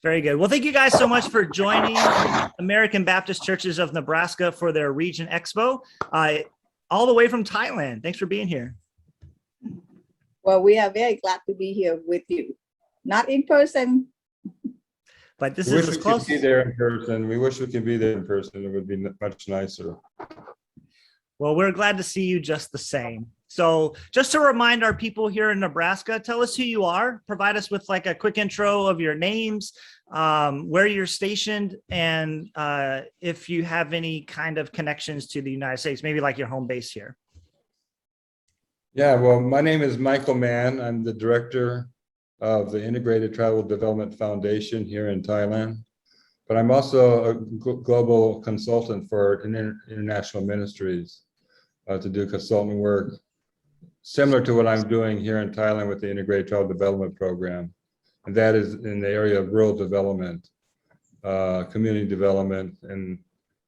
Very good. Well, thank you guys so much for joining American Baptist Churches of Nebraska for their Region Expo, all the way from Thailand. Thanks for being here. Well, we are very glad to be here with you. Not in person, but this is as close. We wish we could be there in person. We wish we could be there in person. It would be much nicer. Well, we're glad to see you just the same. So just to remind our people here in Nebraska, tell us who you are, provide us with like a quick intro of your names, where you're stationed, and if you have any kind of connections to the United States, maybe like your home base here. Yeah, well, my name is Michael Mann. I'm the director of the Integrated Tribal Development Foundation here in Thailand, but I'm also a global consultant for international ministries to do consulting work similar to what I'm doing here in Thailand with the Integrated Tribal Development Program. And that is in the area of rural development, community development, and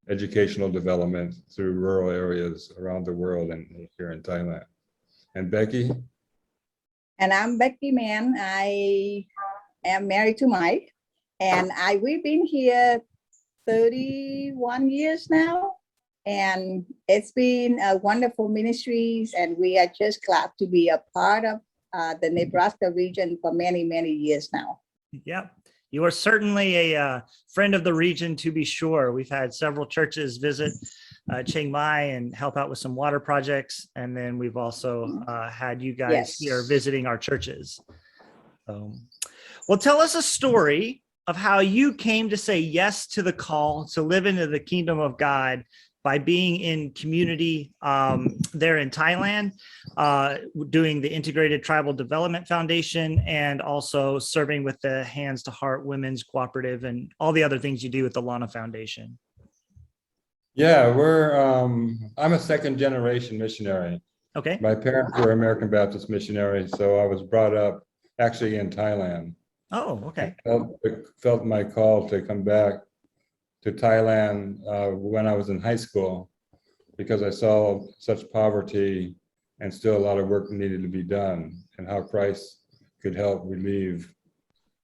educational development through rural areas around the world and here in Thailand. And Becky? And I'm Becky Mann. I am married to Mike, and we've been here 31 years now, and it's been a wonderful ministries, and we are just glad to be a part of the Nebraska region for many, many years now. Yeah, you are certainly a friend of the region, to be sure. We've had several churches visit Chiang Mai and help out with some water projects. And then we've also had you guys here visiting our churches. Well, tell us a story of how you came to say yes to the call to live into the kingdom of God by being in community there in Thailand, doing the Integrated Tribal Development Foundation, and also serving with the Hands to Heart Women's Cooperative and all the other things you do with the Lanna Foundation. Yeah, I'm a second generation missionary. Okay. My parents were American Baptist missionaries, so I was brought up actually in Thailand. Oh, okay. I felt my call to come back to Thailand when I was in high school because I saw such poverty and still a lot of work needed to be done, and how Christ could help relieve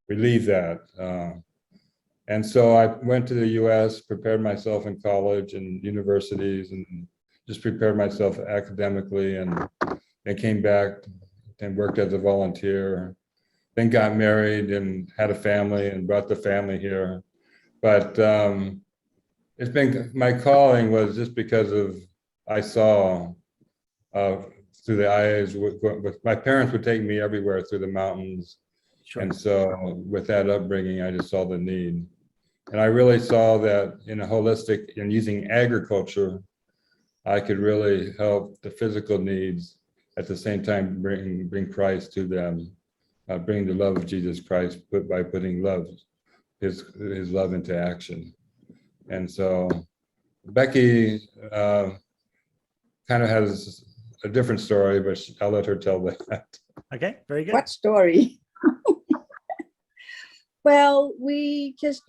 that. And so I went to the US, prepared myself in college and universities, and just prepared myself academically, and came back and worked as a volunteer, then got married and had a family and brought the family here. But it's been, my calling was just because of, I saw through the eyes, with my parents would take me everywhere through the mountains. Sure. And so with that upbringing, I just saw the need. And I really saw that in a holistic, and using agriculture, I could really help the physical needs at the same time bring Christ to them, bring the love of Jesus Christ by putting his love into action. And so Becky kind of has a different story, but I'll let her tell that. Okay, very good. What story? Well, we just,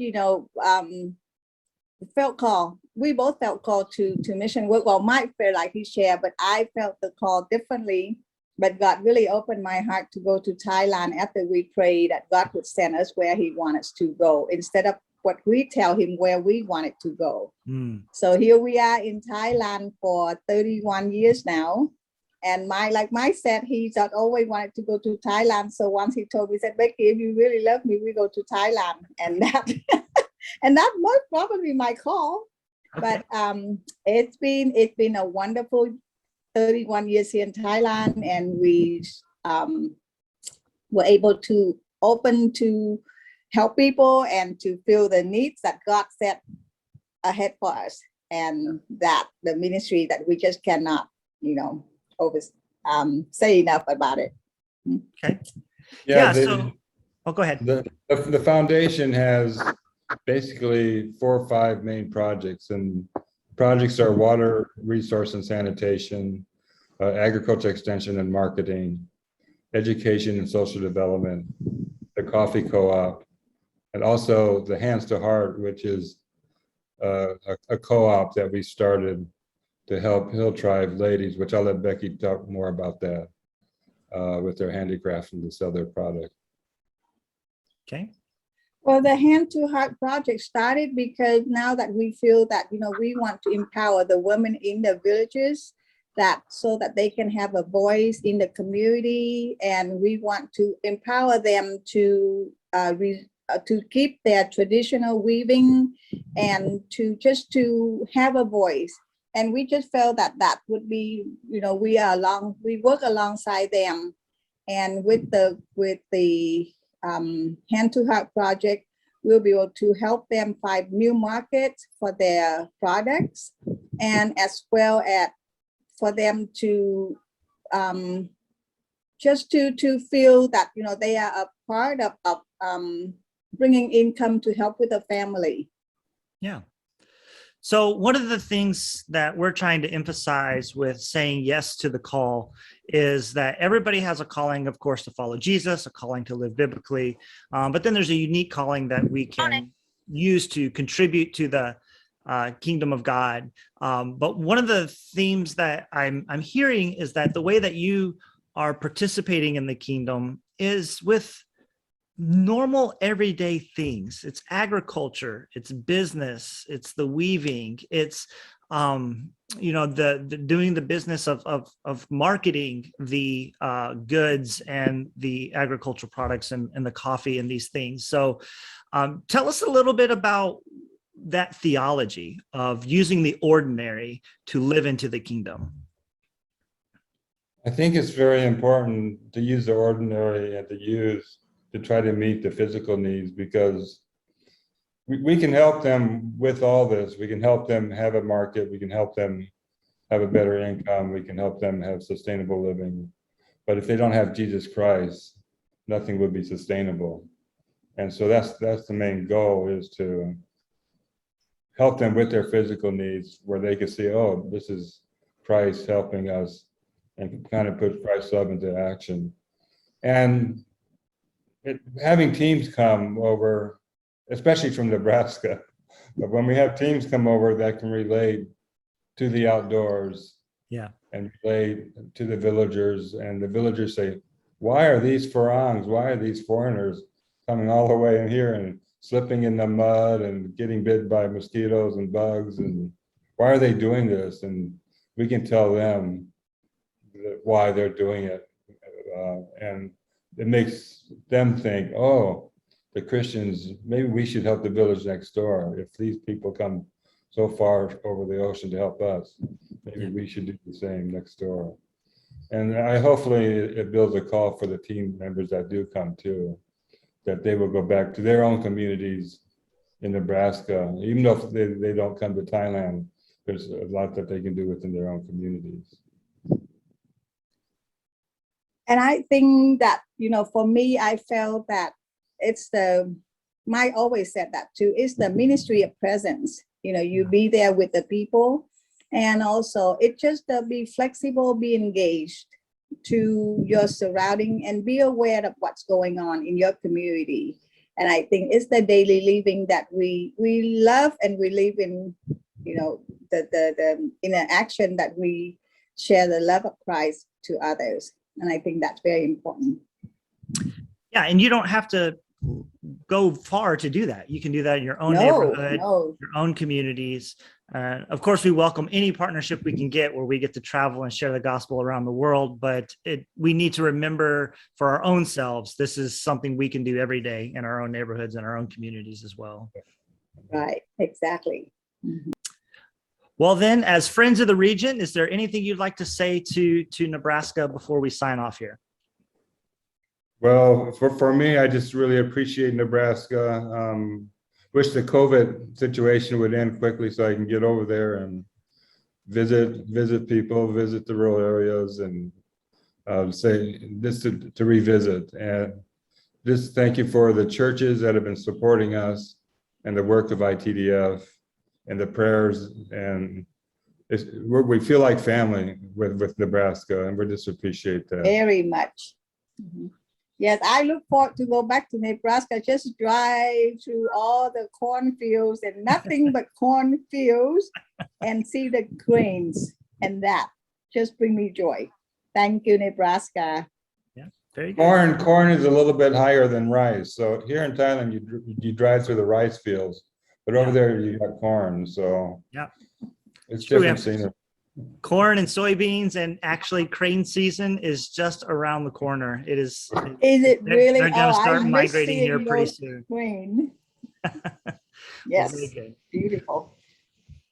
felt called. We both felt called to mission work. Well, Mike felt like he shared, but I felt the call differently. But God really opened my heart to go to Thailand after we prayed that God would send us where he wanted us to go instead of what we tell him where we wanted to go. So here we are in Thailand for 31 years now. And like Mike said, he's always wanted to go to Thailand. So once he told me, he said, Becky, if you really love me, we go to Thailand. And that and that was probably my call. Okay. But it's been a wonderful 31 years here in Thailand, and we were able to open to help people and to fill the needs that God set ahead for us, and that the ministry that we just cannot, say enough about it. Okay. Yeah. Go ahead. The foundation has basically 4 or 5 main projects, and projects are water, resource and sanitation, agriculture extension and marketing, education and social development, the coffee co-op, and also the Hands to Heart, which is a co-op that we started to help Hill Tribe ladies, which I'll let Becky talk more about that, with their handicrafts and to sell their product. Okay. Well, the Hand to Heart project started because now that we feel that, we want to empower the women in the villages that so that they can have a voice in the community, and we want to empower them to keep their traditional weaving and to have a voice. And we just felt that would be, we work alongside them, and with the Hand to Heart project, we'll be able to help them find new markets for their products, and as well as for them to just to feel that they are a part of bringing income to help with the family. Yeah. So one of the things that we're trying to emphasize with saying yes to the call is that everybody has a calling, of course, to follow Jesus, a calling to live biblically, but then there's a unique calling that we can use to contribute to the kingdom of God. But one of the themes that I'm hearing is that the way that you are participating in the kingdom is with normal everyday things. It's agriculture, it's business, it's the weaving, it's the doing the business of marketing the goods and the agricultural products and the coffee and these things. So tell us a little bit about that theology of using the ordinary to live into the kingdom. I think it's very important to use the ordinary and to try to meet the physical needs, because we can help them with all this. We can help them have a market. We can help them have a better income. We can help them have sustainable living. But if they don't have Jesus Christ, nothing would be sustainable. And so that's the main goal, is to help them with their physical needs, where they can see, oh, this is Christ helping us, and kind of put Christ's love into action. And having teams come over, especially from Nebraska, but when we have teams come over that can relate to the outdoors, and relate to the villagers, and the villagers say, why are these Farangs, why are these foreigners coming all the way in here and slipping in the mud and getting bit by mosquitoes and bugs, and why are they doing this? And we can tell them why they're doing it, and it makes them think, oh, the Christians, maybe we should help the village next door. If these people come so far over the ocean to help us, maybe we should do the same next door. And hopefully it builds a call for the team members that do come too, that they will go back to their own communities in Nebraska. Even though they don't come to Thailand, there's a lot that they can do within their own communities. And I think that, for me, I felt that it's Mike always said that too, it's the ministry of presence. You be there with the people, and also it just be flexible, be engaged to your surrounding, and be aware of what's going on in your community. And I think it's the daily living that we love, and we live in, the in an action that we share the love of Christ to others. And I think that's very important. Yeah, and you don't have to go far to do that. You can do that in your own neighborhood, your own communities. Of course, we welcome any partnership we can get where we get to travel and share the gospel around the world, but we need to remember for our own selves, this is something we can do every day in our own neighborhoods and our own communities as well. Right, exactly. Mm-hmm. Well, then, as friends of the region, is there anything you'd like to say to Nebraska before we sign off here? Well, for me, I just really appreciate Nebraska. Wish the COVID situation would end quickly so I can get over there and visit people, visit the rural areas, and say this to revisit. And just thank you for the churches that have been supporting us, and the work of ITDF, and the prayers, and we feel like family with Nebraska, and we just appreciate that very much. Mm-hmm. Yes, I look forward to go back to Nebraska, just drive through all the cornfields and nothing but cornfields, and see the grains, and that just bring me joy. Thank you, Nebraska. Yeah, Very good. Corn is a little bit higher than rice. So here in Thailand, you drive through the rice fields, but over Yeah. there you got corn. So Yeah. it's True, we different have scenery. corn and soybeans, and actually crane season is just around the corner. It is. Is it really? They're going to I start miss migrating seeing here pretty those soon. green. Well, Yes, very good. beautiful.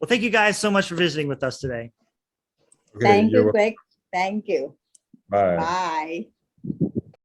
Well, thank you guys so much for visiting with us today. Okay, Thank you're you, welcome. Greg. Thank you. Bye. Bye.